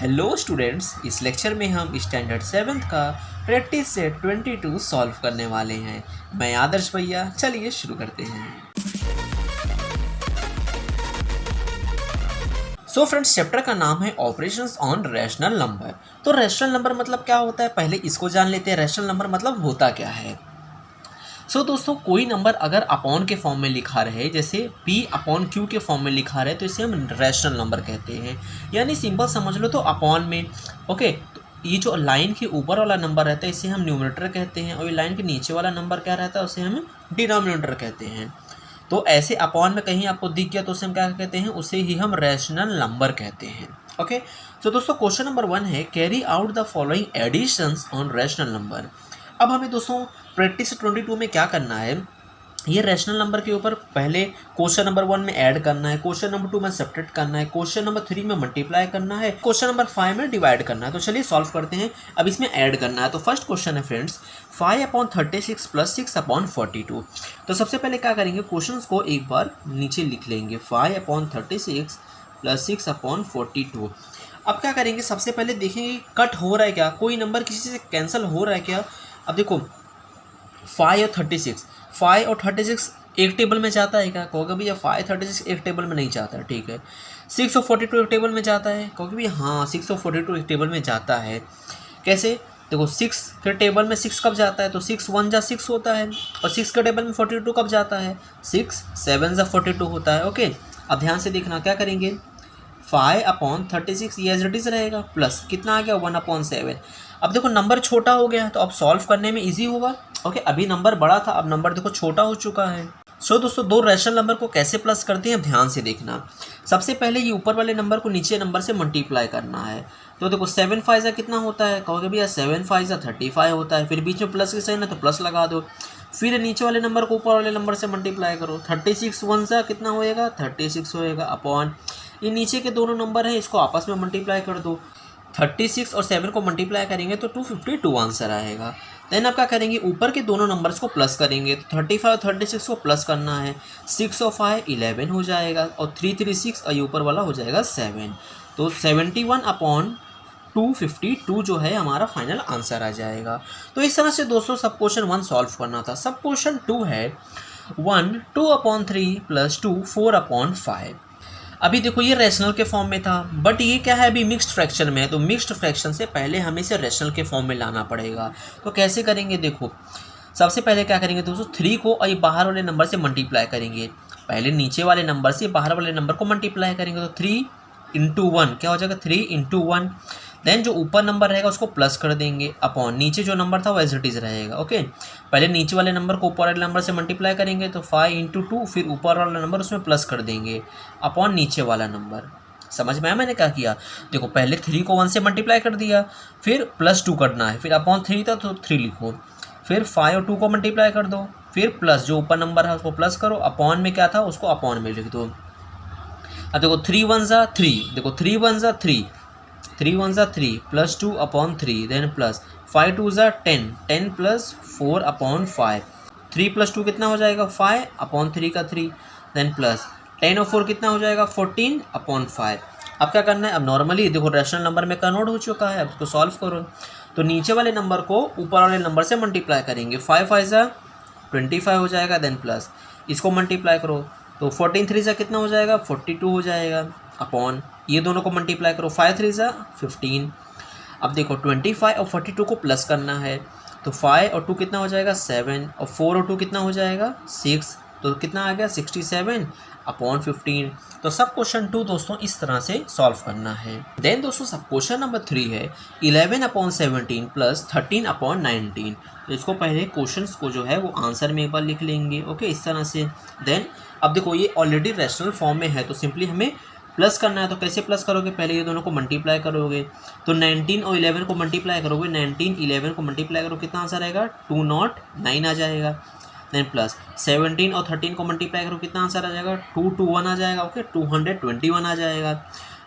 Hello students, इस lecture में हम स्टैंडर्ड 7th का प्रैक्टिस सेट 22 सॉल्व करने वाले हैं। मैं आदर्श भैया, चलिए शुरू करते हैं। फ्रेंड्स, चैप्टर का नाम है ऑपरेशंस ऑन रैशनल नंबर। तो रैशनल नंबर मतलब क्या होता है, पहले इसको जान लेते हैं। रैशनल नंबर मतलब होता क्या है। दोस्तों, कोई नंबर अगर अपॉन के फॉर्म में लिखा रहे, जैसे p अपॉन q के फॉर्म में लिखा रहे, तो इसे हम रैशनल नंबर कहते हैं। यानी सिंपल समझ लो तो अपॉन में ओके। तो ये जो लाइन के ऊपर वाला नंबर रहता है इसे हम न्यूमरेटर कहते हैं, और ये लाइन के नीचे वाला नंबर क्या रहता है उसे हम डिनोमिनेटर कहते हैं। तो ऐसे अपॉन में कहीं आपको दिख गया तो उसे हम क्या कहते हैं, उसे ही हम रैशनल नंबर कहते हैं। ओके। तो दोस्तों, क्वेश्चन नंबर 1 है carry out the following additions on rational number. अब हमें दोस्तों प्रैक्टिस 22 में क्या करना है, ये रैशनल नंबर के ऊपर पहले क्वेश्चन नंबर 1 में ऐड करना है, क्वेश्चन नंबर 2 में सब्ट्रैक्ट करना है, क्वेश्चन नंबर 3 में मल्टीप्लाई करना है, क्वेश्चन नंबर 5 में डिवाइड करना है। तो चलिए सॉल्व करते हैं। अब इसमें ऐड करना है। तो फर्स्ट क्वेश्चन है फ्रेंड्स 5/36 + 6/42। तो सबसे पहले क्या करेंगे, क्वेश्चन को एक बार नीचे लिख लेंगे, 5/36 + 6/42। अब क्या करेंगे, सबसे पहले देखेंगे कट हो रहा है क्या, कोई नंबर किसी से कैंसिल हो रहा है क्या। अब देखो 5 और 36 एक टेबल में जाता है क्या, कहोगे भैया 536 एक टेबल में नहीं जाता है, ठीक है। 6 और 42 एक टेबल में जाता है, कहोगे भैया हाँ 6 और 42 एक टेबल में जाता है। कैसे, देखो 6 के टेबल में 6 कब जाता है, तो 6 1 जा 6 होता है, और 6 के टेबल में 42 कब जाता है, 6 7 जा 42 होता है। ओके। अब ध्यान से देखना, क्या करेंगे, 5/36 ये एज इट इज रहेगा, प्लस कितना आ गया 1/7। अब देखो नंबर छोटा हो गया तो अब सॉल्व करने में इजी होगा। ओके, अभी नंबर बड़ा था, अब नंबर देखो छोटा हो चुका है। दोस्तों, दो रैशनल नंबर को कैसे प्लस करते हैं ध्यान से देखना। सबसे पहले ये ऊपर वाले नंबर को नीचे नंबर से मल्टीप्लाई करना है। तो देखो 7 5 जा कितना होता है, कहोगे भैया 7 5 जा 35 होता है। फिर बीच में प्लस के साइन है तो प्लस लगा दो। फिर नीचे वाले नंबर को ऊपर वाले नंबर से मल्टीप्लाई करो, 36 1 जा कितना होएगा 36 होएगा, अपॉन ये नीचे के दोनों नंबर हैं इसको आपस में मल्टीप्लाई कर दो। 36 और 7 को मल्टीप्लाई करेंगे तो 252 आंसर आएगा। देन आप क्या करेंगे, ऊपर के दोनों नंबर्स को प्लस करेंगे, तो 35 और 36 को प्लस करना है, 6 और 5 11 हो जाएगा, और 3 3 6 और ये ऊपर वाला हो जाएगा 7। तो 71/252 जो है हमारा फाइनल आंसर आ जाएगा। तो इस तरह से दोस्तों सब क्वेश्चन 1 सॉल्व करना था। सब क्वेश्चन 2 है 1 2/3 + 2 4/5। अभी देखो ये रैशनल के फॉर्म में था, बट ये क्या है अभी मिक्स्ड फ्रैक्शन में है, तो मिक्स्ड फ्रैक्शन से पहले हमें इसे रैशनल के फॉर्म में लाना पड़ेगा। तो कैसे करेंगे, देखो सबसे पहले क्या करेंगे दोस्तों, 3 को और ये बाहर वाले नंबर से मल्टीप्लाई करेंगे। पहले नीचे वाले नंबर से बाहर वाले नंबर को मल्टीप्लाई करेंगे, तो 3 × 1 क्या हो जाएगा, 3 × 1। देन जो ऊपर नंबर रहेगा उसको प्लस कर देंगे, अपॉन नीचे जो नंबर था वो एज इट इज रहेगा। ओके, पहले नीचे वाले नंबर को ऊपर वाले नंबर से मल्टीप्लाई करेंगे, तो 5 × 2, फिर ऊपर वाला नंबर उसमें प्लस कर देंगे, अपॉन नीचे वाला नंबर। समझ में आया मैंने क्या किया, देखो पहले 3 को 1 से मल्टीप्लाई कर दिया, फिर +2 करना है, फिर अपॉन 3 था तो 3 लिखो, फिर 5 और 2 को मल्टीप्लाई कर दो, फिर प्लस जो ऊपर नंबर है उसको प्लस करो, अपॉन में क्या था उसको अपॉन में लिख दो। अब देखो 3 1 जा 3, देखो 3 1 जा 3, 3 1 जा 3, +2/3, देन प्लस 5 2 जा 10, 10 + 4/5, 3 + 2 कितना हो जाएगा 5/3 का 3, देन प्लस 10 और 4 कितना हो जाएगा 14/5। अब क्या करना है, अब नॉर्मली देखो रैशनल नंबर में कन्वर्ट हो चुका है, अब इसको सॉल्व करो। तो नीचे वाले नंबर को ऊपर वाले नंबर से मल्टीप्लाई करेंगे, 5 5 जा 25 हो जाएगा, देन प्लस इसको मल्टीप्लाई करो, तो 14 3 जा कितना हो जाएगा 42 हो जाएगा, अपॉन ये दोनों को मल्टीप्लाई करो, 5 3 जा 15। अब देखो 25 और 42 को प्लस करना है, तो 5 और 2 कितना हो जाएगा 7, और 4 और 2 कितना हो जाएगा 6, तो कितना आ गया 67/15। तो सब क्वेश्चन 2 दोस्तों इस तरह से सॉल्व करना है। देन दोस्तों सब क्वेश्चन नंबर 3 है 11/17 + 13/19। तो इसको पहले क्वेश्चंस को जो है वो आंसर में एक बार लिख लेंगे। ओके, इस तरह से। देन अब देखो ये ऑलरेडी रैशनल फॉर्म में है, तो सिंपली हमें प्लस करना है। तो कैसे प्लस करोगे, पहले ये दोनों को मल्टीप्लाई करोगे, तो 19 और 11 को मल्टीप्लाई करोगे, 19 11 को मल्टीप्लाई करो कितना आंसर आएगा 209 आ जाएगा। देन प्लस 17 और 13 को मल्टीप्लाई करो कितना आंसर आ जाएगा 221 आ जाएगा। ओके, 221 आ जाएगा।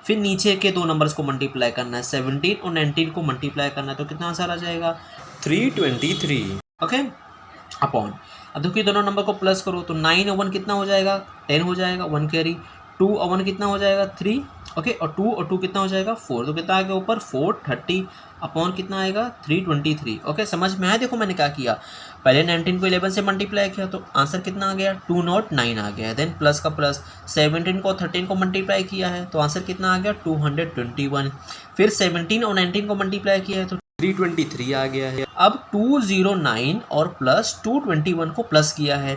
फिर नीचे के दो नंबर्स को मल्टीप्लाई करना है, 17 और 19 को मल्टीप्लाई करना है, तो कितना आंसर आ जाएगा 323। ओके, अपॉन अब देखिए दोनों नंबर को प्लस करो, तो 9 और 1 कितना हो जाएगा 10 हो जाएगा, 1 कैरी 2 और 1 कितना हो जाएगा 3, ओके, और 2 और 2 कितना हो जाएगा 4, तो कितना आएगा ऊपर 430 अपॉन कितना आएगा 323, ओके। समझ में आया? देखो मैंने क्या किया, पहले 19 को 11 से मल्टीप्लाई किया तो आंसर कितना आ गया 209 आ गया है। देन प्लस का प्लस 17 को 13 को मल्टीप्लाई किया है तो आंसर कितना आ गया 221। फिर 17 और 19 को मल्टीप्लाई किया है तो 323 आ गया है। अब 209 और प्लस 221 को प्लस किया है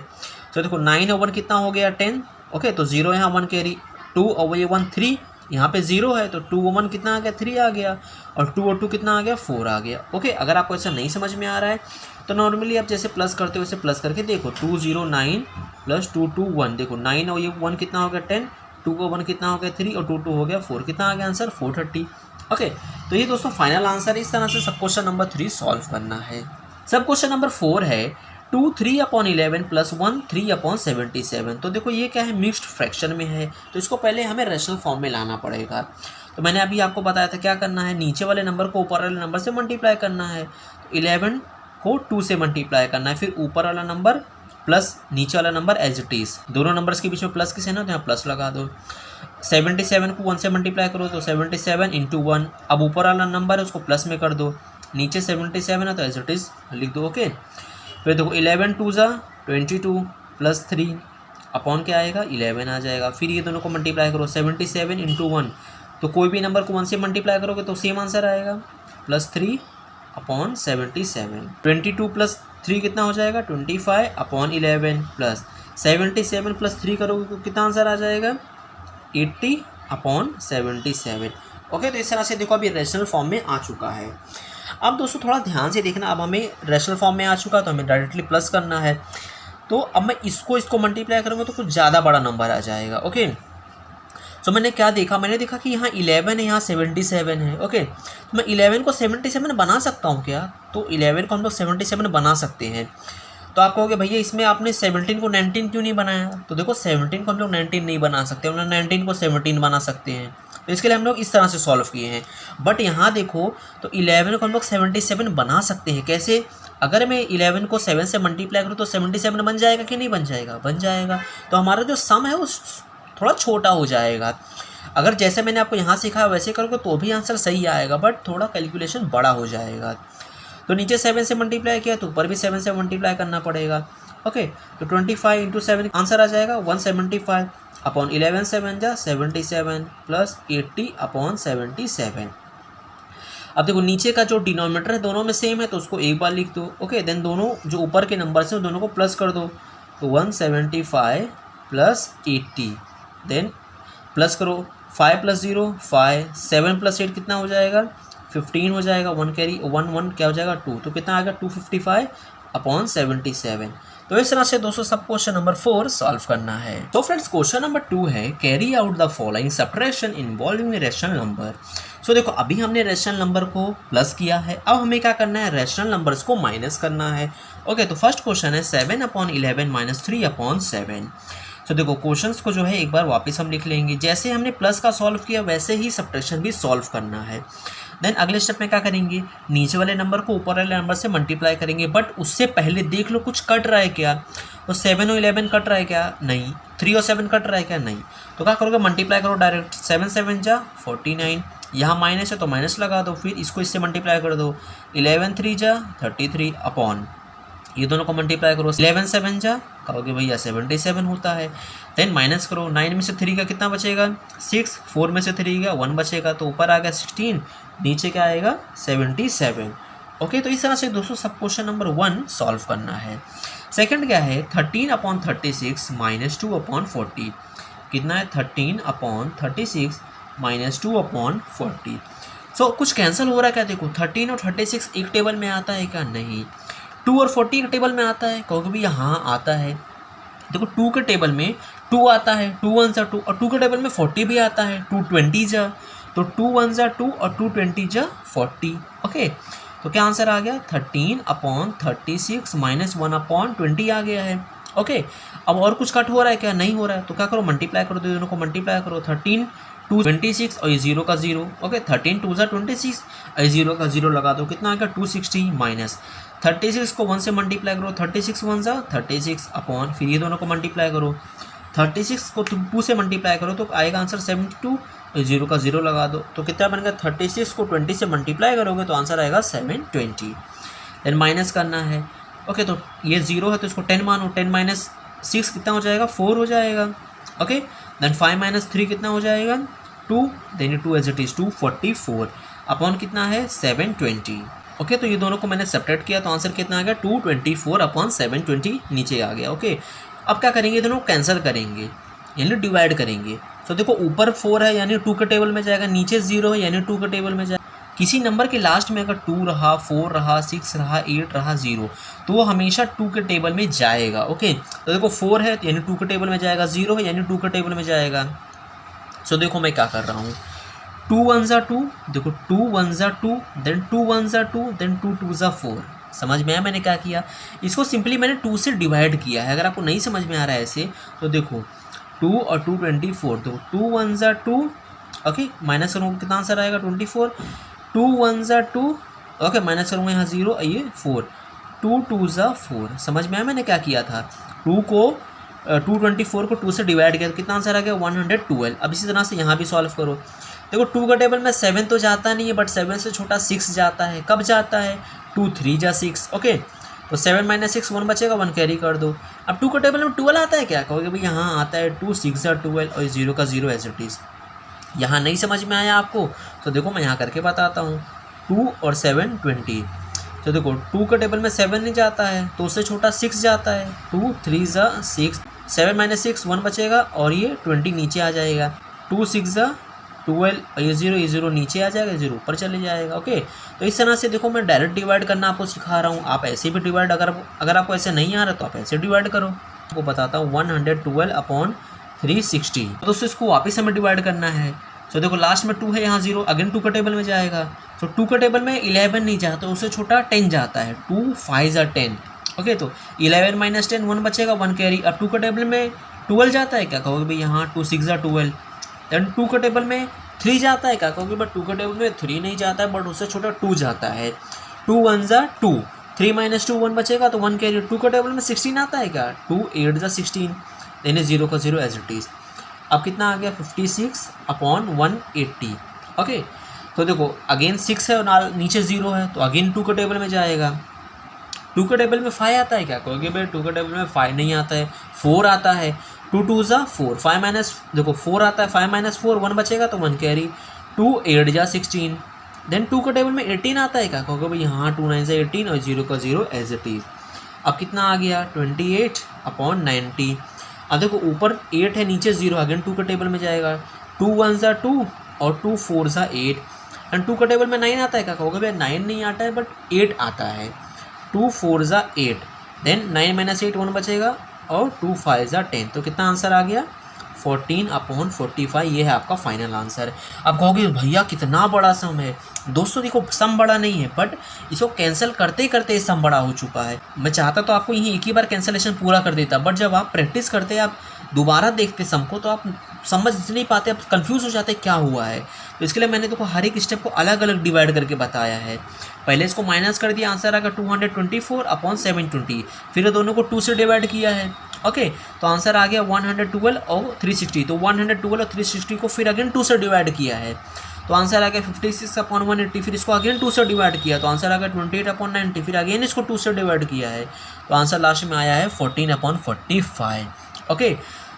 तो देखो 9 और 1 कितना हो गया 10, ओके, तो 0 यहाँ 1 कैरी, 2 और ये 1 3, यहाँ पे 0 है तो 2 और 1 कितना आ गया 3 आ गया, और 2 और 2 कितना आ गया 4 आ गया, ओके। अगर आपको ऐसा नहीं समझ में आ रहा है तो नॉर्मली आप जैसे प्लस करते हो वैसे प्लस करके देखो, 209 प्लस 221, देखो 9 और ये 1 कितना हो गया 10, 2 और 1 कितना हो गया 3 और 2 2 हो गया 4, कितना आ गया आंसर 430, ओके। तो ये दोस्तों फाइनल आंसर है। इस तरह से सब क्वेश्चन नंबर 3 सॉल्व करना है। सब क्वेश्चन नंबर 4 है 2 3/11 प्लस 1 3/77। तो देखो ये क्या है, मिक्स्ड फ्रैक्शन में है तो इसको पहले हमें रेशनल फॉर्म में लाना पड़ेगा। तो मैंने अभी आपको बताया था क्या करना है, नीचे वाले नंबर को ऊपर वाले नंबर से मल्टीप्लाई करना है। तो 11 को 2 से मल्टीप्लाई करना है, फिर ऊपर वाला नंबर प्लस नीचे वाला नंबर एज इट इज़, दोनों नंबर्स के बीच में प्लस किस है ना तो यहाँ प्लस लगा दो। 77 को 1 से मल्टीप्लाई करो तो 77 इंटू 1, अब ऊपर वाला नंबर है उसको प्लस में कर दो, नीचे 77 है तो एज इट इज़ लिख दो, ओके। फिर देखो 11 2 ज़ा 22 प्लस 3 अपॉन क्या आएगा 11 आ जाएगा। फिर ये दोनों को मल्टीप्लाई करो 77 इंटू 1, तो कोई भी नंबर को 1 से मल्टीप्लाई करोगे तो सेम आंसर आएगा प्लस 3 अपॉन 77। 22 प्लस 3 कितना हो जाएगा 25 अपॉन 11 प्लस 77 प्लस 3 करोगे तो कितना आंसर आ जाएगा 80 अपॉन 77, ओके। तो इस तरह से देखो अभी रेशनल फॉर्म में आ चुका है। अब दोस्तों थोड़ा ध्यान से देखना, अब हमें रेशनल फॉर्म में आ चुका तो हमें डायरेक्टली प्लस करना है। तो अब मैं इसको मल्टीप्लाई करूँगा तो कुछ ज़्यादा बड़ा नंबर आ जाएगा, ओके। तो मैंने क्या देखा, मैंने देखा कि यहाँ 11 है, यहाँ 77 है, ओके। तो मैं 11 को 77 बना सकता हूँ क्या, तो 11 को हम लोग 77 बना सकते हैं। तो आप कहोगे भैया इसमें आपने 17 को 19 क्यों नहीं बनाया, तो देखो 17 को हम लोग 19 नहीं बना सकते, हम लोग 19 को 17 बना सकते हैं। तो इसके लिए हम लोग इस तरह से सॉल्व किए हैं। बट यहाँ देखो तो 11 को हम लोग 77 बना सकते हैं, कैसे, अगर मैं 11 को 7 से मल्टीप्लाई करूँ तो 77 बन जाएगा कि नहीं बन जाएगा, बन जाएगा। तो हमारा जो सम है वो थोड़ा छोटा हो जाएगा। अगर जैसे मैंने आपको यहाँ सिखाया वैसे करोगे तो भी आंसर सही आएगा, बट थोड़ा कैलकुलेशन बड़ा हो जाएगा। तो नीचे 7 से मल्टीप्लाई किया तो ऊपर भी 7 से मल्टीप्लाई करना पड़ेगा, ओके। तो 25 इंटू 7 आंसर आ जाएगा 175 अपॉन 11 7 जा 77 प्लस 80 अपॉन 77। अब देखो नीचे का जो डिनोमिनेटर है दोनों में सेम है तो उसको एक बार लिख दो, ओके। देन दोनों जो ऊपर के नंबर हैं दोनों को प्लस कर दो, तो 175 प्लस 80, देन प्लस करो 5 प्लस 0 5, 7 प्लस 8 कितना हो जाएगा 15 हो जाएगा, 1 कैरी 1 1 क्या हो जाएगा 2, तो कितना आएगा 255 अपॉन 77। तो इस तरह से दोस्तों सब क्वेश्चन नंबर 4 सॉल्व करना है। तो फ्रेंड्स क्वेश्चन नंबर 2 है carry out the following subtraction involving rational number. So देखो अभी हमने रैशनल नंबर को प्लस किया है, अब हमें क्या करना है रैशनल नंबर्स को माइनस करना है, ओके। तो फर्स्ट क्वेश्चन है 7 अपॉन 11 माइनस 3 अपॉन 7। तो देखो क्वेश्चंस को जो है एक बार वापस हम लिख लेंगे, जैसे हमने प्लस का सॉल्व किया वैसे ही सबट्रैक्शन भी सॉल्व करना है। देन अगले स्टेप में क्या करेंगे, नीचे वाले नंबर को ऊपर वाले नंबर से मल्टीप्लाई करेंगे, बट उससे पहले देख लो कुछ कट रहा है क्या, तो 7 और 11 कट रहा है क्या, नहीं। 3 और 7 कट रहा है क्या, नहीं। तो क्या करोगे मल्टीप्लाई करो डायरेक्ट, 7 7 जा 49, यहाँ माइनस है तो माइनस लगा दो, फिर इसको इससे मल्टीप्लाई कर दो, 11 3 जा 33 अपॉन ये दोनों को मल्टीप्लाई करो, 11 7 जा कहोगे भैया 77 होता है। देन माइनस करो, 9 में से 3 का कितना बचेगा 6, 4 में से 3 का 1 बचेगा, तो ऊपर आ गया 16, नीचे क्या आएगा 77, ओके। तो इस तरह से दोस्तों सब क्वेश्चन नंबर 1 सॉल्व करना है। सेकंड क्या है 13 अपॉन 36 माइनस 2 अपॉन 40, कितना है 13 अपॉन 36 माइनस 2 अपॉन 40। सो कुछ कैंसिल हो रहा है क्या, देखो 13 और 36 एक टेबल में आता है क्या, नहीं। 2 और 40 के टेबल में आता है, कहोगे भी यहाँ आता है, देखो 2 के टेबल में 2 आता है, 2 1 जा 2, और 2 के टेबल में 40 भी आता है, 2 20 जा, तो 2 1 जा 2 और 2 20 जा 40, ओके। तो क्या आंसर आ गया 13 अपॉन 36 माइनस 1 अपॉन 20 आ गया है, ओके। अब और कुछ कट हो रहा है क्या, नहीं हो रहा है, तो क्या करो मल्टीप्लाई करो, दोनों को मल्टीप्लाई करो, 13 2 26 और ये 0 का 0, ओके। 13 2 जा 26 और ये 0 का 0 लगा दो, कितना आ गया 260 माइनस 36 को 1 से मल्टीप्लाई करो, 36 1 जा 36 अपॉन फिर ये दोनों को मल्टीप्लाई करो, 36 को 2 से मल्टीप्लाई करो तो आएगा आंसर 72, 0 का 0 लगा दो तो कितना बनेगा 36 को 20 से मल्टीप्लाई करोगे तो आंसर आएगा 720। देन माइनस करना है। ओके, तो ये 0 है तो इसको 10 मानो, 10 माइनस 6 कितना हो जाएगा 4 हो जाएगा। ओके, देन 5 माइनस 3 कितना हो जाएगा 2, then 2 as it is 244 upon कितना है 720। ओके, तो ये दोनों को मैंने सेपरेट किया तो आंसर कितना आ गया 224 अपॉन 720 नीचे आ गया। ओके, अब क्या करेंगे, दोनों कैंसिल करेंगे यानी डिवाइड करेंगे। तो देखो ऊपर 4 है यानी 2 के टेबल में जाएगा, नीचे 0 है यानी 2 के टेबल में जाएगा। किसी नंबर के लास्ट में अगर 2 रहा, 4 रहा, 6 रहा, 8 रहा, 0 तो वो हमेशा 2 के टेबल में जाएगा। ओके, तो देखो 4 है यानी 2 के टेबल में जाएगा, 0 है यानी 2 के टेबल में जाएगा। सो देखो मैं क्या कर रहा हूँ, 2 1 जा 2, देखो 2 1 जा 2, देन 2 1 जा 2, देन 2 2 जा 4। समझ में आया मैंने क्या किया, इसको सिंपली मैंने 2 से डिवाइड किया है। अगर आपको नहीं समझ में आ रहा है ऐसे तो देखो 2 और 2 24, तो 2 1 जा 2, ओके माइनस करूँगा कितना आंसर आएगा 24, 2 1 जा 2, ओके माइनस करूँगा यहाँ 0, ये 4, 2 2 जा 4। समझ में आया मैंने क्या किया था, 224 को 2 से डिवाइड किया तो कितना आंसर आ गया 112। अब इसी तरह से यहाँ भी सॉल्व करो। देखो 2 का टेबल में 7 तो जाता नहीं है, बट 7 से छोटा 6 जाता है। कब जाता है 2 3 जा 6। ओके, तो 7 माइनस 6 1 बचेगा, 1 कैरी कर दो। अब 2 का टेबल में 12 आता है क्या, कहोगे भाई यहाँ आता है 2 6 जा 12 और 0 का 0 एज इट इज़। यहाँ नहीं समझ में आया आपको तो देखो मैं यहाँ करके बताता हूँ, 2 और 7 20। तो देखो 2 का टेबल में 7 नहीं जाता है तो उससे छोटा 6 जाता है, 2 3 जा 6, 7 माइनस 6 1 बचेगा और ये 20 नीचे आ जाएगा, 2 6 जा 12 और ये 0 नीचे आ जाएगा, 0 ऊपर चले जाएगा। ओके, तो इस तरह से देखो मैं डायरेक्ट डिवाइड करना आपको सिखा रहा हूँ। आप ऐसे भी डिवाइड अगर आपको ऐसे नहीं आ रहा तो आप ऐसे डिवाइड करो। आपको बताता हूँ 112 अपॉन 360। तो दोस्तों इसको वापस हमें डिवाइड करना है। तो देखो लास्ट में 2 है, यहाँ 0, अगेन 2 का टेबल में जाएगा। तो 2 का टेबल में 11 नहीं जाता तो उससे छोटा 10 जाता है, 2 5 जा 10। ओके, तो 11 माइनस 10 1 बचेगा, 1 कैरी। अब 2 का टेबल में 12 जाता है क्या, कहोगे भाई यहाँ 2 6 जा 12। देन 2 का टेबल में 3 जाता है क्या, कहोगे बट 2 का टेबल में 3 नहीं जाता है, बट उससे छोटा 2 जाता है, 2 1 जा 2, 3 माइनस 2 1 बचेगा तो 1 कैरी। 2 का टेबल में 16 आता है क्या, 2 8 जा 16, यानी 0 का 0 एज इट इज़। अब कितना आ गया 56 अपॉन 180। ओके, तो देखो अगेन 6 है और नीचे 0 है तो अगेन 2 का टेबल में जाएगा। 2 का टेबल में 5 आता है क्या, कहोगे भाई 2 का टेबल में 5 नहीं आता है, 4 आता है, 2 2 जा 4, 5 माइनस देखो 4 आता है, 5 माइनस 4 1 बचेगा तो 1 कैरी, 2 8 जा 16। देन 2 का टेबल में 18 आता है क्या, कहोगे भाई यहाँ 2 9 जा 18 और 0 का 0 एज इट इज़। अब कितना आ गया 28 अपॉन 90। अब देखो ऊपर 8 है नीचे 0, अगेन 2 का टेबल में जाएगा, 2 1 जा 2 और 2 4 जा 8। एंड 2 का टेबल में 9 आता है क्या, कहोगे भाई 9 नहीं आता है बट 8 आता है, 2 4 जा 8। देन 9 माइनस 8 1 बचेगा और 2 5 जा 10। तो कितना आंसर आ गया 14 अपॉन 45। ये है आपका फाइनल आंसर। अब कहोगे भैया कितना बड़ा सम है। दोस्तों देखो सम बड़ा नहीं है, बट इसको कैंसिल करते करते सम बड़ा हो चुका है। मैं चाहता तो आपको यहीं एक ही बार कैंसिलेशन पूरा कर देता, बट जब आप प्रैक्टिस करते आप दोबारा देखते सम को तो आप समझ नहीं पाते, आप कंफ्यूज हो जाते क्या हुआ है। तो इसके लिए मैंने देखो हर एक स्टेप को अलग अलग डिवाइड करके बताया है। पहले इसको माइनस कर दिया, आंसर आएगा 224 अपॉन 720। फिर दोनों को 2 से डिवाइड किया है। ओके, तो आंसर आ गया 112 और 360। तो 112 और 360 को फिर अगेन 2 से डिवाइड किया है तो आंसर आ गया 56 अपॉन 180। फिर इसको अगेन 2 से डिवाइड किया तो आंसर आ गया 28 अपॉन 90। फिर अगेन इसको 2 से डिवाइड किया है तो आंसर लास्ट में आया है 14 अपॉन 45। ओके,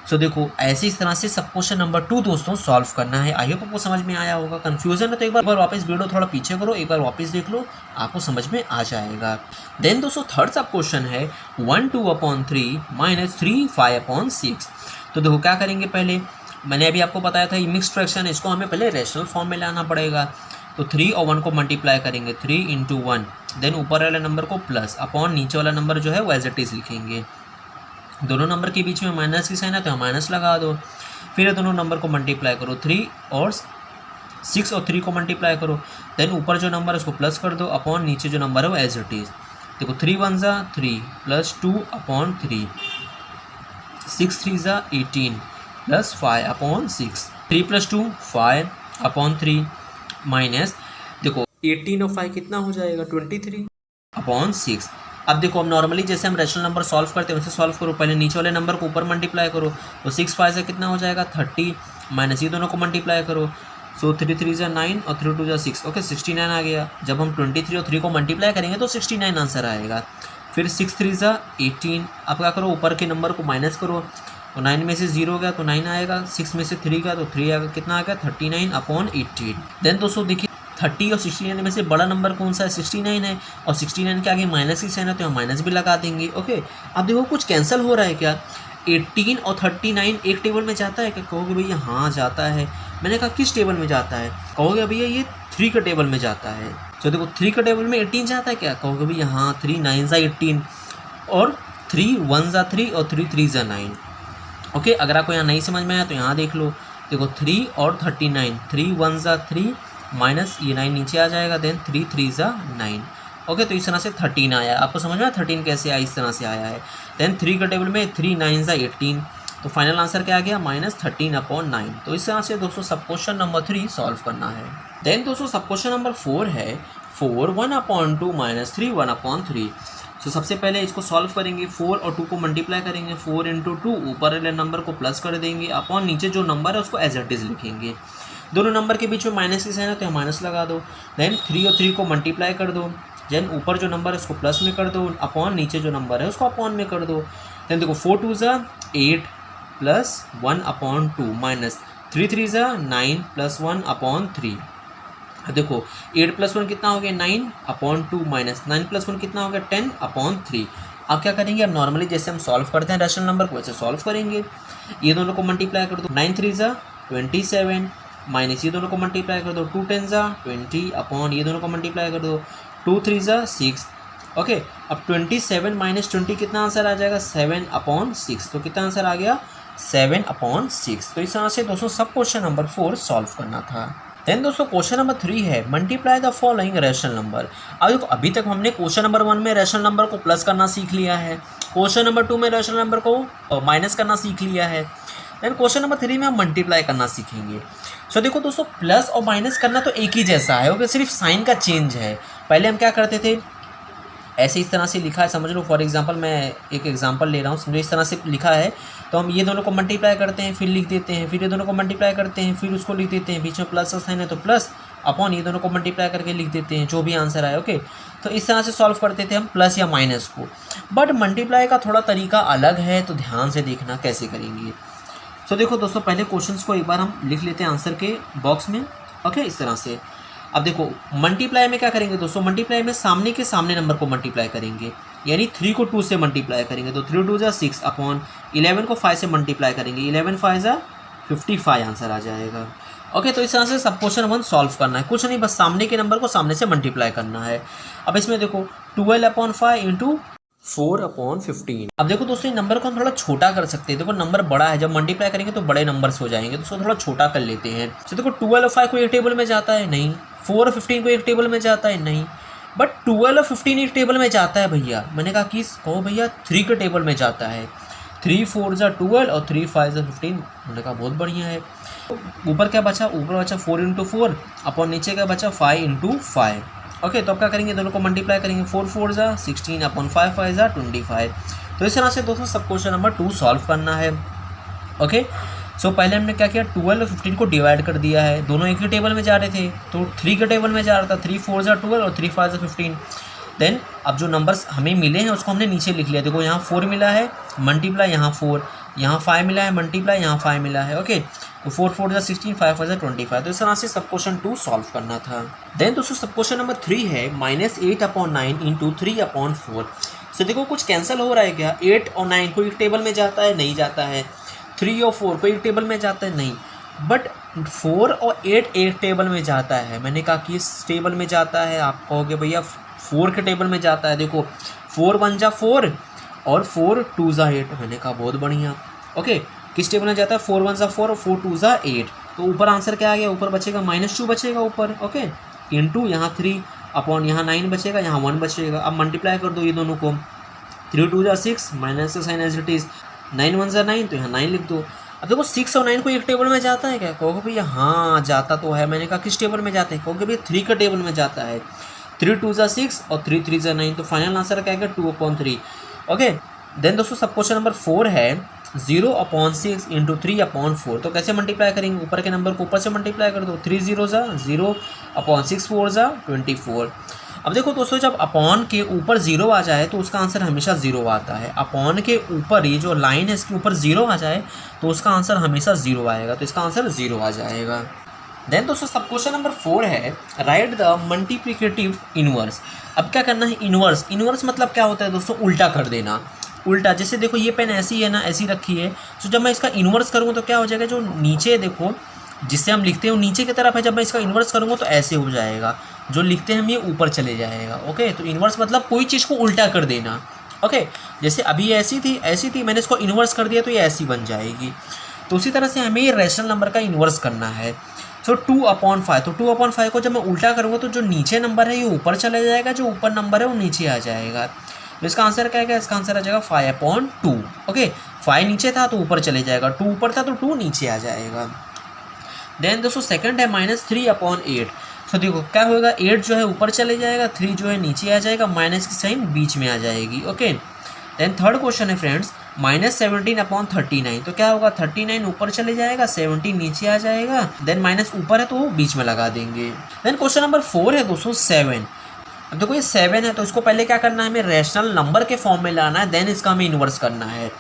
सो देखो ऐसे इस तरह से सब क्वेश्चन नंबर 2 दोस्तों सॉल्व करना है। आई होप आपको समझ में आया होगा। कंफ्यूजन है तो एक बार वापस वीडियो थोड़ा पीछे करो, एक बार वापस देख लो, आपको समझ में आ जाएगा। देन दोस्तों थर्ड सब क्वेश्चन है 1 2 अपॉन 3 माइनस 3 5 अपॉन 6। तो देखो क्या करेंगे, पहले मैंने अभी आपको बताया था ये मिक्स्ड फ्रैक्शन है, इसको हमें पहले रेशनल फॉर्म में लाना पड़ेगा। तो 3 और 1 को मल्टीप्लाई करेंगे, 3 इंटू 1, देन ऊपर वाले नंबर को प्लस अपॉन नीचे वाला नंबर जो है वो एज इट इज़ लिखेंगे। दोनों नंबर के बीच में माइनस की साइन है तो माइनस लगा दो। फिर दोनों नंबर को मल्टीप्लाई करो, 3 और 6 और 3 को मल्टीप्लाई करो, देन ऊपर जो नंबर है उसको प्लस कर दो अपॉन नीचे जो नंबर है वो एज इट इज़। देखो 3 1 जा 3 प्लस 2 अपॉन 3, 6 3 जा 18 plus 5 upon 6, 3 plus 2 5 upon 3 minus देखो 18 और 5 कितना हो जाएगा 23 अपॉन 6। अब देखो, अब नॉर्मली जैसे हम रैशनल नंबर सॉल्व करते हैं वैसे सॉल्व करो। पहले नीचे वाले नंबर को ऊपर मल्टीप्लाई करो, तो 6 5 से कितना हो जाएगा 30, माइनस ये दोनों को मल्टीप्लाई करो, सो 3 3 ज़ा 9 और 3 2 ज़ा 6, ओके 69 आ गया। जब हम 23 और 3 को मल्टीप्लाई करेंगे तो 69 आंसर आएगा। फिर 6 3 ज़ा 18, अब क्या करो ऊपर के नंबर को माइनस करो, तो 9 में से 0 गया तो 9 आएगा, 6 में से 3 का तो 3 आएगा, कितना आ गया 39/18। देन दोस्तों देखिए 30 और 69 में से बड़ा नंबर कौन सा है, 69 है, और 69 के आगे माइनस की साइन है तो यहाँ माइनस भी लगा देंगे, ओके। अब देखो कुछ कैंसिल हो रहा है क्या, 18 और 39 एक टेबल में जाता है क्या, कहोगे भैया हाँ जाता है। मैंने कहा किस टेबल में जाता है, कहोगे भैया ये 3 के टेबल में जाता है। तो देखो 3 के टेबल में 18 जाता है क्या, कहोगे भैया हाँ 3 9 ज़ा 18 और 3 1 ज़ा 3 और 3 3 ज़ा 9, ओके। अगर आपको यहाँ नहीं समझ में आया तो यहाँ देख लो, देखो 3 और 39, 3 1 ज़ा 3 माइनस ये 9 नीचे आ जाएगा, देन 3 3 ज़ा 9, ओके। तो इस तरह से 13 आया। आपको समझ में आया 13 कैसे आया, इस तरह से आया है। देन 3 के टेबल में 3 9 ज़ा 18, तो फाइनल आंसर क्या आ गया -13/9। तो इस तरह से दोस्तों सब क्वेश्चन नंबर 3 सॉल्व करना है। देन दोस्तों सब क्वेश्चन नंबर 4 है 4 1/2 - 3 1/3। तो सबसे पहले इसको सॉल्व करेंगे, 4 और 2 को मल्टीप्लाई करेंगे, 4 × 2 ऊपर वाले नंबर को प्लस कर देंगे, अपॉन नीचे जो नंबर है उसको एज इट इज लिखेंगे। दोनों नंबर के बीच में माइनस की साइन है तो यहाँ माइनस लगा दो। देन 3 और 3 को मल्टीप्लाई कर दो, देन ऊपर जो नंबर है उसको प्लस में कर दो, अपॉन नीचे जो नंबर है उसको अपॉन में कर दो। देन देखो 4 2 ज़ा 8 प्लस 1/2 माइनस 3 3 ज़ा 9 प्लस 1/3। देखो 8 + 1 कितना हो गया 9/2 माइनस 9 + 1 कितना हो गया 10/3। अब क्या करेंगे, अब नॉर्मली जैसे हम सॉल्व करते हैं रैशनल नंबर को वैसे सॉल्व करेंगे। ये दोनों को मल्टीप्लाई कर दो, 9 3 ज़ा 27 माइनस ये दोनों को मल्टीप्लाई कर दो, 2 10 ज़ा 20 अपॉन ये दोनों को मल्टीप्लाई कर दो, 2 3 ज़ा 6, ओके। अब 27 - 20 कितना आंसर आ जाएगा 7/6। तो कितना आंसर आ गया 7/6। तो इस तरह से दोस्तों सब क्वेश्चन नंबर 4 सॉल्व करना था। देन दोस्तों क्वेश्चन नंबर 3 है multiply the following rational number. अब देखो अभी तक हमने क्वेश्चन नंबर 1 में रैशनल नंबर को प्लस करना सीख लिया है, क्वेश्चन नंबर 2 में रैशनल नंबर को माइनस करना सीख लिया है। देन क्वेश्चन नंबर 3 में हम मल्टीप्लाई करना सीखेंगे। सो देखो दोस्तों प्लस और माइनस करना तो एक ही जैसा है, ओके, सिर्फ साइन का चेंज है। पहले हम क्या करते थे, ऐसे इस तरह से लिखा है, समझ लो। फॉर एग्जांपल मैं एक एग्जांपल ले रहा हूँ, समझो इस तरह से लिखा है तो हम ये दोनों को मल्टीप्लाई करते हैं फिर लिख देते हैं, फिर ये दोनों को मल्टीप्लाई करते हैं फिर उसको लिख देते हैं, बीच में प्लस का साइन है तो प्लस, अपॉन ये दोनों को मल्टीप्लाई करके लिख देते हैं जो भी आंसर आए, ओके। तो इस तरह से सॉल्व करते थे हम प्लस या माइनस को। बट मल्टीप्लाई का थोड़ा तरीका अलग है, तो ध्यान से देखना कैसे करेंगे। तो देखो दोस्तों पहले क्वेश्चंस को एक बार हम लिख लेते हैं आंसर के बॉक्स में, ओके, इस तरह से। अब देखो मल्टीप्लाई में क्या करेंगे दोस्तों, मल्टीप्लाई में सामने के सामने नंबर को मल्टीप्लाई करेंगे, यानी 3 को 2 से मल्टीप्लाई करेंगे तो 3 2 ज़ा 6 अपॉन 11 को 5 से मल्टीप्लाई करेंगे, 11 5 ज़ा 55 आंसर आ जाएगा, ओके। तो इस तरह से सब क्वेश्चन 1 सॉल्व करना है, कुछ नहीं बस सामने के नंबर को सामने से मल्टीप्लाई करना है। अब इसमें देखो 12/5 × 4/15। अब देखो दोस्तों नंबर को हम थोड़ा छोटा कर सकते हैं, देखो नंबर बड़ा है, जब मल्टीप्लाई करेंगे तो बड़े नंबर्स हो जाएंगे, तो उसको थोड़ा छोटा कर लेते हैं। तो देखो 12 और 5 को एक टेबल में जाता है नहीं, 4 और 15 को एक टेबल में जाता है नहीं, बट 12 और 15 एक टेबल में जाता है भैया। मैंने कहा कि कहो भैया 3 के टेबल में जाता है, 3 4 ज़ा 12 और 3 5 ज़ा 15। मैंने कहा बहुत बढ़िया है। ऊपर क्या बचा, ऊपर बचा 4 × 4 अपॉन नीचे क्या बचा 5 × 5, ओके। तो अब क्या करेंगे, दोनों को मल्टीप्लाई करेंगे, 4 4 ज़ा 16 अपॉन 5 5 ज़ा 25। तो इस तरह से दोस्तों सब क्वेश्चन नंबर 2 सॉल्व करना है, ओके। सो पहले हमने क्या किया, 12 और 15 को डिवाइड कर दिया है, दोनों एक ही टेबल में जा रहे थे तो 3 के टेबल में जा रहा था, 3 4 ज़ा 12 और 3 5 ज़ा 15। देन अब जो नंबर्स हमें मिले हैं उसको हमने नीचे लिख लिया, देखो यहाँ 4 मिला है मल्टीप्लाई, यहाँ 4, यहाँ 5 मिला है मल्टीप्लाई, यहाँ 5 मिला है, ओके। तो 4 4 ज़ा 16, 5 5 ज़ा 25। तो इस तरह से सब क्वेश्चन 2 सॉल्व करना था। देन दोस्तों सब क्वेश्चन नंबर 3 है -8/9 × 3/4। सो देखो कुछ कैंसिल हो रहा है क्या, 8 और 9 कोई एक टेबल में जाता है नहीं जाता है, 3 और 4 कोई एक टेबल में जाता है नहीं, बट 4 और 8 एक टेबल में जाता है। मैंने कहा कि इस टेबल में जाता है, आप कहोगे भैया 4 के टेबल में जाता है। देखो 4 1 ज़ा 4 और 4 2 ज़ा 8। मैंने कहा बहुत बढ़िया, ओके। किस टेबल में जाता है, 4 1 ज़ा 4 और 4 2 ज़ा 8। तो ऊपर आंसर क्या आ गया, ऊपर बचेगा -2 बचेगा ऊपर, ओके, इंटू यहाँ 3 अपॉन यहाँ 9 बचेगा, यहाँ 1 बचेगा। अब मल्टीप्लाई कर दो ये दोनों को, 3 2 ज़ा 6 माइनस का साइन एज इट इज़, 9 1 ज़ा 9 तो यहाँ 9 लिख दो। अब देखो 6 और 9 को एक टेबल में जाता है क्या, कहोगे भैया हाँ जाता तो है। मैंने कहा किस टेबल में जाते हैं, कहोगे भैया 3 का टेबल में जाता है। 3 2 ज़ा 6 और 3 3 ज़ा 9, तो फाइनल आंसर क्या आएगा 2/3। ओके, देन दोस्तों सब क्वेश्चन नंबर 4 है 0/6 इंटू 3/4। तो कैसे मल्टीप्लाई करेंगे, ऊपर के नंबर को ऊपर से मल्टीप्लाई कर दो, 3 0 ज़ा 0/6 4 ज़ा 24। अब देखो दोस्तों, जब अपॉन के ऊपर 0 आ जाए तो उसका आंसर हमेशा 0 आता है। अपॉन के ऊपर ये जो लाइन है इसके ऊपर 0 आ जाए तो उसका आंसर हमेशा 0 आएगा, तो इसका आंसर 0 आ जाएगा। देन दोस्तों सब क्वेश्चन नंबर 4 है राइट द मल्टीप्लिकेटिव इनवर्स। अब क्या करना है, इनवर्स, इनवर्स मतलब क्या होता है दोस्तों, उल्टा कर देना। उल्टा, जैसे देखो ये पेन ऐसी है ना, ऐसी रखी है, तो जब मैं इसका इन्वर्स करूँगा तो क्या हो जाएगा, जो नीचे देखो जिससे हम लिखते हैं वो नीचे की तरफ है, जब मैं इसका इन्वर्स करूँगा तो ऐसे हो जाएगा, जो लिखते हैं हम ये ऊपर चले जाएगा। ओके, तो इन्वर्स मतलब कोई चीज़ को उल्टा कर देना। ओके, जैसे अभी ऐसी थी, मैंने इसको इन्वर्स कर दिया तो ये ऐसी बन जाएगी। तो उसी तरह से हमें ये रैशनल नंबर का इन्वर्स करना है। सो 2/5, तो 2/5 को जब मैं उल्टा करूँगा तो जो नीचे नंबर है ये ऊपर चला जाएगा, जो ऊपर नंबर है वो नीचे आ जाएगा। तो इसका आंसर क्या है, इसका आंसर आ जाएगा 5/2। ओके, 5 नीचे था तो ऊपर चले जाएगा, 2 ऊपर था तो 2 नीचे आ जाएगा। देन दोस्तों सेकंड है -3/8। तो देखो क्या होगा, 8 जो है ऊपर चले जाएगा, 3 जो है नीचे आ जाएगा, माइनस की साइन बीच में आ जाएगी। ओके, देन थर्ड क्वेश्चन है फ्रेंड्स -17/39। तो क्या होगा, 39 ऊपर चले जाएगा, 17 नीचे आ जाएगा, देन माइनस ऊपर है तो वो बीच में लगा देंगे। देन क्वेश्चन नंबर 4 है दोस्तों 7। अब देखो ये 7 है तो इसको पहले क्या करना है, हमें रैशनल नंबर के फॉर्म में लाना है, देन इसका हमें इन्वर्स करना है।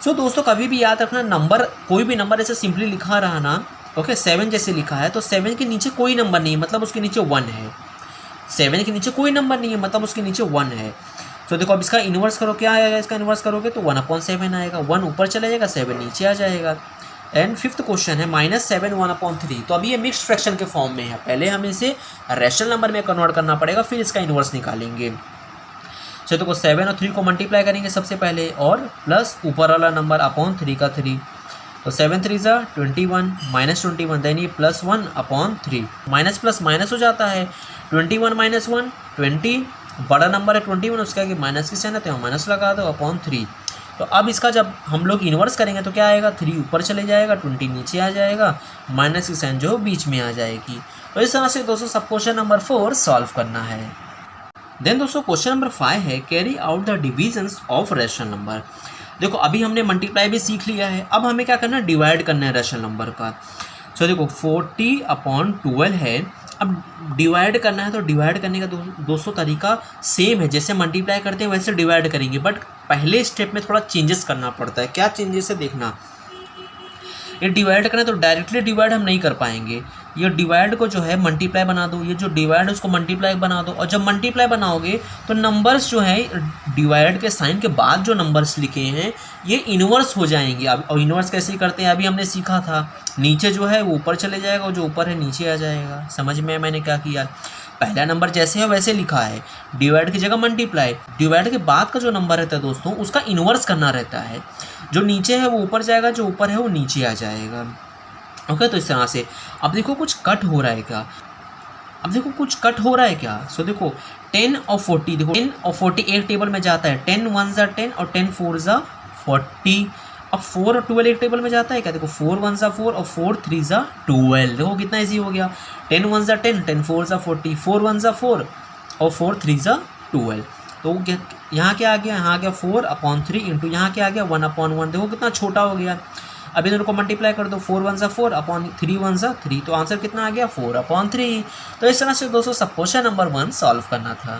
सो दोस्तों कभी भी याद रखना, नंबर कोई भी नंबर ऐसे सिंपली लिखा रहा ना, ओके 7 जैसे लिखा है तो 7 के नीचे कोई नंबर नहीं है, मतलब उसके नीचे 1 है। 7 के नीचे कोई नंबर नहीं है, मतलब उसके नीचे 1 है। तो देखो अब इसका इन्वर्स करो, क्या आएगा, इसका इन्वर्स करोगे तो 1/7 आएगा, 1 ऊपर चला जाएगा, 7 नीचे आ जाएगा। एंड फिफ्थ क्वेश्चन है -7 1/3। तो अभी ये मिक्स्ड फ्रैक्शन के फॉर्म में है, पहले हमें इसे रैशनल नंबर में कन्वर्ट करना पड़ेगा, फिर इसका इन्वर्स निकालेंगे। तो देखो 7 और 3 को मल्टीप्लाई करेंगे सबसे पहले, और प्लस ऊपर वाला नंबर अपॉन 3 का 3, तो 7 3 ज़ा 21 -21, देन ये +1/3, माइनस प्लस माइनस हो जाता है, 21 - 1 20, बड़ा नंबर है 21, उसका कि माइनस की साइन है तो माइनस लगा दो अपॉन 3। तो अब इसका जब हम लोग इन्वर्स करेंगे तो क्या आएगा, 3 ऊपर चले जाएगा, 20 नीचे आ जाएगा, माइनस की साइन जो बीच में आ जाएगी। तो इस तरह से दोस्तों सब क्वेश्चन नंबर 4 सॉल्व करना है। देन दोस्तों क्वेश्चन नंबर 5 है carry out the divisions of rational number. देखो अभी हमने मल्टीप्लाई भी सीख लिया है, अब हमें क्या करना है, डिवाइड करना है रैशनल नंबर का। सो देखो 40/12 है, अब डिवाइड करना है, तो डिवाइड करने का दोस्तों तरीका सेम है, जैसे मल्टीप्लाई करते हैं वैसे डिवाइड करेंगे, बट पहले स्टेप में थोड़ा चेंजेस करना पड़ता है। क्या चेंजेस है देखना, ये डिवाइड करना है तो डायरेक्टली डिवाइड हम नहीं कर पाएंगे, ये डिवाइड को जो है मल्टीप्लाई बना दो, ये जो डिवाइड है उसको मल्टीप्लाई बना दो, और जब मल्टीप्लाई बनाओगे तो नंबर्स जो है डिवाइड के साइन के बाद जो नंबर्स लिखे हैं ये इन्वर्स हो जाएंगे। अब और इन्वर्स कैसे करते हैं अभी हमने सीखा था, नीचे जो है वो ऊपर चले जाएगा और जो ऊपर है नीचे आ जाएगा। समझ में मैंने क्या किया, पहला नंबर जैसे है वैसे लिखा है, डिवाइड की जगह मल्टीप्लाई, डिवाइड के बाद का जो नंबर रहता है दोस्तों उसका इन्वर्स करना रहता है, जो नीचे है वो ऊपर जाएगा, जो ऊपर है वो नीचे आ जाएगा। ओके, तो इस तरह से अब देखो कुछ कट हो रहा है क्या, अब देखो कुछ कट हो रहा है क्या। सो देखो 10 और 40, देखो 10 और 40 एक टेबल में जाता है, 10 1 ज़ा 10 और 10 4 ज़ा 40। अब 4 और 12 एक टेबल में जाता है क्या, देखो 4 1 ज़ा 4 और 4 3 ज़ा 12। देखो कितना ईजी हो गया, 10 1 ज़ा 10, 10 4 ज़ा 40, 4 1 ज़ा 4 और 4 3 ज़ा 12। तो यहाँ क्या आ गया, यहाँ आ गया 4/3 इंटू यहाँ क्या आ गया 1/1। देखो कितना छोटा हो गया। अभी दोनों को मल्टीप्लाई कर दो, 4 1 ज़ा 4 अपॉन 3 1 ज़ा 3, तो आंसर कितना आ गया 4/3। तो इस तरह से दोस्तों सब क्वेश्चन नंबर 1 सॉल्व करना था।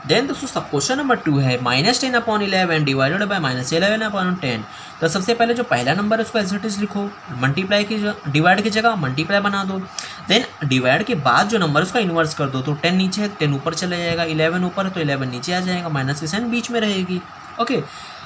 देन दोस्तों सब क्वेश्चन नंबर 2 है -10/11 डिवाइडेड बाय -11/10। तो सबसे पहले जो पहला नंबर है उसको एज इट इज लिखो, मल्टीप्लाई की डिवाइड की जगह मल्टीप्लाई बना दो, देन डिवाइड के बाद जो नंबर है उसका इन्वर्स कर दो, तो 10 नीचे है 10 ऊपर चला जाएगा, 11 ऊपर है तो 11 नीचे आ जाएगा, माइनस की साइन बीच में रहेगी। ओके,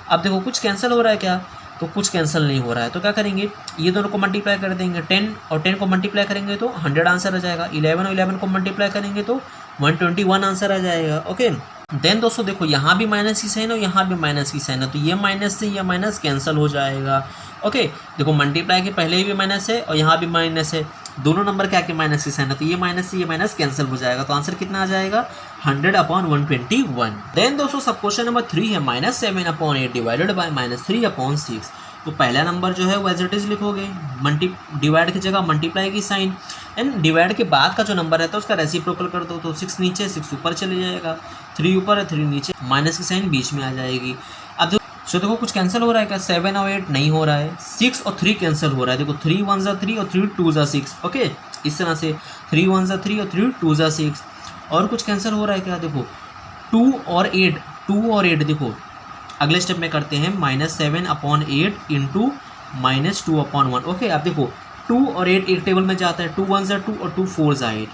अब देखो कुछ कैंसिल हो रहा है क्या, तो कुछ कैंसिल नहीं हो रहा है, तो क्या करेंगे, ये दोनों को मल्टीप्लाई कर देंगे, 10 और 10 को मल्टीप्लाई करेंगे तो 100 आंसर आ जाएगा, 11 और 11 को मल्टीप्लाई करेंगे तो 121 आंसर आ जाएगा। ओके, देन दोस्तों देखो यहाँ भी माइनस की साइन है और यहाँ भी माइनस की साइन है, तो ये माइनस से ये माइनस कैंसिल हो जाएगा। ओके, देखो मल्टीप्लाई के पहले भी माइनस है और यहाँ भी माइनस है, दोनों नंबर क्या के माइनस की साइन है, तो ये माइनस से ये माइनस कैंसिल हो जाएगा, तो आंसर कितना आ जाएगा 100/121। देन दोस्तों सब क्वेश्चन नंबर 3 है -7/8 डिवाइडेड बाय -3/6। तो पहला नंबर जो है वो एज इट इज लिखोगे, डिवाइड की जगह मल्टीप्लाई की साइन, एंड डिवाइड के बाद का जो नंबर है तो उसका रेसिप्रोकल कर दो, तो 6 नीचे 6 ऊपर चले जाएगा, 3 ऊपर है 3 नीचे, माइनस की साइन बीच में आ जाएगी। अब देखो कुछ कैंसिल हो रहा है क्या, 7 और 8 नहीं हो रहा है, 6 और 3 कैंसिल हो रहा है। देखो 3 1 ज़ा 3 और 3 2 ज़ा 6। ओके, इस तरह से 3 1 ज़ा 3 और 3 2 ज़ा 6। और कुछ कैंसिल हो रहा है क्या, देखो 2 और 8 देखो अगले स्टेप में करते हैं, -7/8 इंटू -2/1। ओके, अब देखो 2 और 8 एक टेबल में जाता है, 2 1 ज़ा 2 और 2 4 ज़ा 8।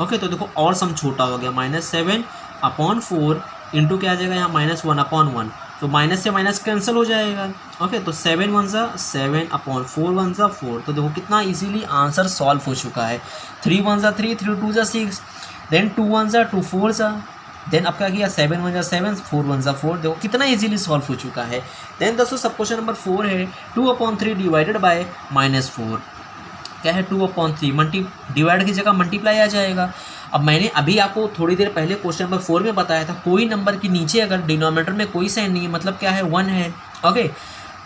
ओके, तो देखो और सम छोटा हो गया, -7/4 इंटू क्या आ जाएगा यहाँ -1/1, तो माइनस से माइनस कैंसिल हो जाएगा। ओके, तो 7 1 ज़ा 7/4 1 ज़ा 4। तो देखो कितना इजीली आंसर सॉल्व हो चुका है। 3 1 ज़ा 3 3 2 ज़ा 6, देन 2 1 ज़ा 2 4 ज़ा, देन अब क्या किया 7 1 ज़ा 7 4 1 ज़ा 4। देखो कितना इजीली सॉल्व हो चुका है। देन दोस्तों सब क्वेश्चन नंबर 4 है 2/3 डिवाइडेड बाय -4। क्या है 2/3 डिवाइड की जगह मल्टीप्लाई आ जाएगा। अब मैंने अभी आपको थोड़ी देर पहले क्वेश्चन नंबर 4 में बताया था, कोई नंबर के नीचे अगर डिनोमिनेटर में कोई साइन नहीं है मतलब क्या है 1 है। ओके,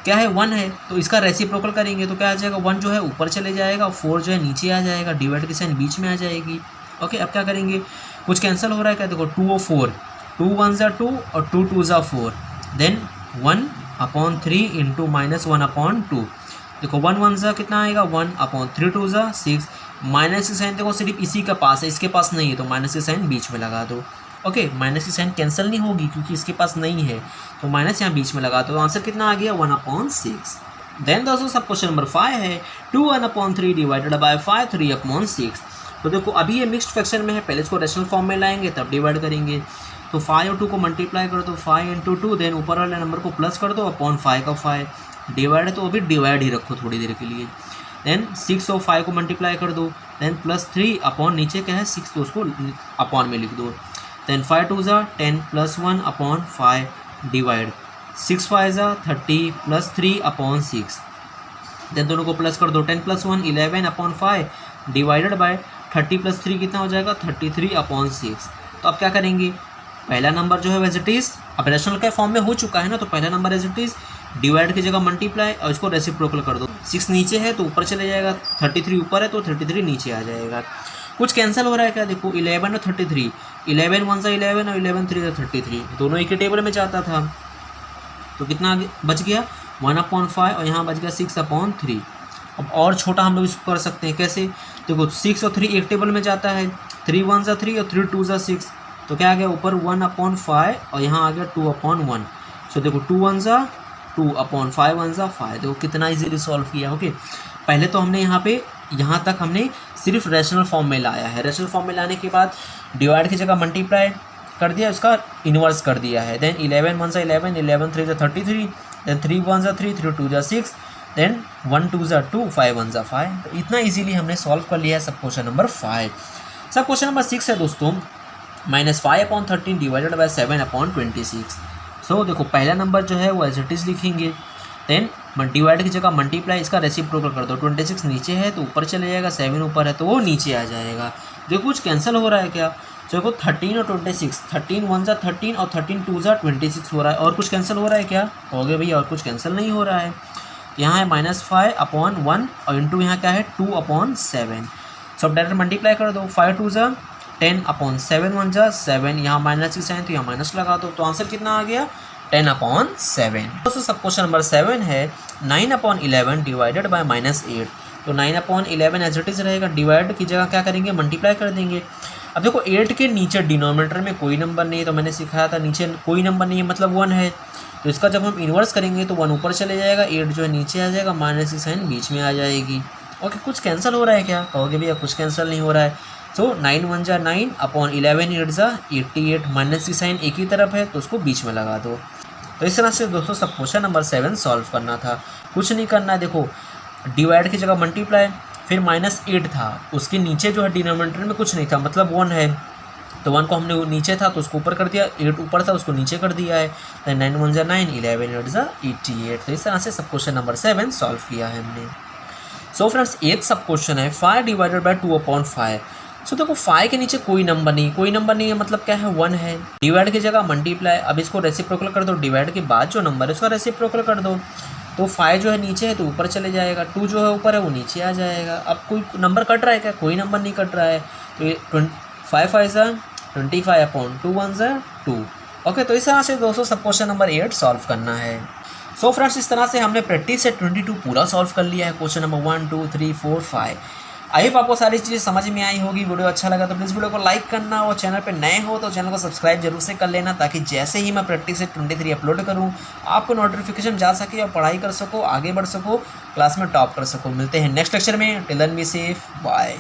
क्या है 1 है, तो इसका रेसिप्रोकल करेंगे तो क्या आ जाएगा 1 जो है ऊपर चले जाएगा और 4 जो है नीचे आ जाएगा, डिवाइड की साइन बीच में आ जाएगी। ओके, अब क्या करेंगे, कुछ कैंसिल हो रहा है क्या, देखो 2 और 4, 2 1 ज़ा 2 और 2 2 ज़ा 4, देन 1/3 इंटू -1/2। देखो 1 1 ज़ा कितना आएगा 1/3 2 ज़ा 6, माइनस की साइन देखो सिर्फ इसी का पास है, इसके पास नहीं है तो माइनस की साइन बीच में लगा दो। ओके, माइनस की साइन कैंसिल नहीं होगी क्योंकि इसके पास नहीं है, तो माइनस यहाँ बीच में लगा दो। तो आंसर कितना आ गया 1/6। देन दोस्तों सब क्वेश्चन नंबर 5 है 2/3 डिवाइडेड बाय 5 3/6। तो देखो अभी ये मिक्स्ड फ्रैक्शन में है, पहले इसको रेशनल फॉर्म में लाएंगे तब डिवाइड करेंगे। तो 5 और 2 को मल्टीप्लाई कर दो, 5 × 2, देन ऊपर वाले नंबर को प्लस कर दो अपॉन 5 का 5, डिवाइड है तो अभी डिवाइड ही रखो थोड़ी देर के लिए। देन 6 और 5 को मल्टीप्लाई कर दो, देन +3 अपॉन नीचे क्या है 6 तो उसको अपॉन में लिख दो, देन 5 2 ज़ा 10 +1 अपॉन 5 डिवाइड 6 5 ज़ा 30 +3/6, देन दोनों को प्लस कर दो 10 + 1 11/5 डिवाइडेड बाय 30 + 3 कितना हो जाएगा 33/6। तो अब क्या करेंगे, पहला नंबर जो है वैसे इट इज़ अब रेशनल के फॉर्म में हो चुका है ना, तो पहला number as it is divide की जगह मल्टीप्लाई और इसको रेसिप्रोकल कर दो। 6 नीचे है तो ऊपर चले जाएगा, 33 ऊपर है तो 33 नीचे आ जाएगा। कुछ कैंसिल हो रहा है क्या, देखो 11 और 33, 11 1 ज़ा 11 और 11 3 ज़ा 33, दोनों एक ही टेबल में जाता था तो कितना बच गया 1/5 और यहाँ बच गया 6/3। अब और छोटा हम लोग इसको कर सकते हैं, कैसे, देखो 6 और 3 एक टेबल में जाता है, 3 1 ज़ा 3 और 3 2 ज़ा 6, तो क्या आ गया ऊपर 1/5 और यहाँ आ गया 2/1। सो देखो 2 1 ज़ा 2/5 1 ज़ा 5। देखो कितना इजीली सॉल्व किया। ओके, पहले तो हमने यहाँ तक हमने सिर्फ रेशनल फॉर्म में लाया है, रेशनल फॉर्म में लाने के बाद डिवाइड की जगह मल्टीप्लाई कर दिया, उसका इन्वर्स कर दिया है। देन 11 1 ज़ा 11, 11 3 ज़ा 33, देन 3 1 ज़ा 3, 3 2 ज़ा 6, देन 1 2 ज़ा 2, 5 1 ज़ा 5। तो इतना इजीली हमने सॉल्व कर लिया है सब क्वेश्चन नंबर 5। सब क्वेश्चन नंबर 6 है दोस्तों -5/13 डिवाइडेड बाय 7/26। सो देखो पहला नंबर जो है वो एज इट इज़ लिखेंगे, देन डिवाइड की जगह मल्टीप्लाई, इसका रेसिप्रोकल कर दो, 26 नीचे है तो ऊपर चले जाएगा, 7 ऊपर है तो वो नीचे आ जाएगा। देखो कुछ कैंसिल हो रहा है क्या, देखो 13 और 26, 13 1 ज़ा 13 और 13 2 ज़ा 26 हो रहा है। और कुछ कैंसिल हो रहा है क्या, हो गया भैया, और कुछ कैंसिल नहीं हो रहा है। यहाँ है -5/1 और इंटू यहाँ क्या है 2/7। सब डायरेक्ट मल्टीप्लाई कर दो, 5 2 ज़ा 10/7 1 ज़ा 7, यहाँ माइनस की साइन तो यहाँ माइनस लगा दो, तो आंसर कितना आ गया 10/7। दोस्तों सब क्वेश्चन नंबर 7 है 9/11 डिवाइडेड बाय -8। तो 9/11 एज इट इज़ रहेगा, डिवाइड की जगह क्या करेंगे मल्टीप्लाई कर देंगे। अब देखो 8 के नीचे डिनोमिनेटर में कोई नंबर नहीं है, तो मैंने सिखाया था नीचे कोई नंबर नहीं है मतलब 1 है, तो इसका जब हम इन्वर्स करेंगे तो 1 ऊपर चले जाएगा, 8 जो है नीचे आ जाएगा, माइनस की साइन बीच में आ जाएगी। ओके, कुछ कैंसिल हो रहा है क्या, कहोगे भैया कुछ कैंसिल नहीं हो रहा है। सो 9 1 ज़ा 9/11 8 ज़ा 88, माइनस की साइन एक ही तरफ है तो उसको बीच में लगा दो। तो इस तरह से दोस्तों सब क्वेश्चन नंबर 7 सॉल्व करना था, कुछ नहीं करना है। देखो डिवाइड की जगह मल्टीप्लाई, फिर -8 था, उसके नीचे जो है डिनोमिनेटर में कुछ नहीं था मतलब 1 है, तो 1 को हमने नीचे था तो उसको ऊपर कर दिया, 8 ऊपर था उसको नीचे कर दिया है। 9 1 ज़ा 9, 11 8 ज़ा 88। तो इस तरह से सब क्वेश्चन नंबर 7 सॉल्व किया है हमने। सो फ्रेंड्स एक सब क्वेश्चन है 5 डिवाइडेड बाय 2/5। सो देखो 5 के नीचे कोई नंबर नहीं है मतलब क्या है 1 है, डिवाइड की जगह मल्टीप्लाई, अब इसको रेसिप्रोकल कर दो, डिवाइड के बाद जो नंबर है उसका रेसिप्रोकल कर दो। तो 5 जो है नीचे है तो ऊपर चले जाएगा, 2 जो है ऊपर है वो नीचे आ जाएगा। अब कोई नंबर कट रहा है क्या? कोई नंबर नहीं कट रहा है। तो ये 5 5 25 अपॉन 2 1 2। ओके, तो इस तरह से दोस्तों सब क्वेश्चन नंबर 8 सॉल्व करना है। सो फ्रेंड्स, इस तरह से हमने प्रैक्टिस सेट 22 पूरा सॉल्व कर लिया है, क्वेश्चन नंबर 1 2 3 4 5। आई होप आपको सारी चीज़ें समझ में आई होगी। वीडियो अच्छा लगा तो प्लीज़ वीडियो को लाइक करना, और चैनल पे नए हो तो चैनल को सब्सक्राइब जरूर से कर लेना, ताकि जैसे ही मैं प्रैक्टिस सेट 23 अपलोड करूँ आपको नोटिफिकेशन जा सके और पढ़ाई कर सको, आगे बढ़ सको, क्लास में टॉप कर सको। मिलते हैं नेक्स्ट लेक्चर में। Till then be safe, bye.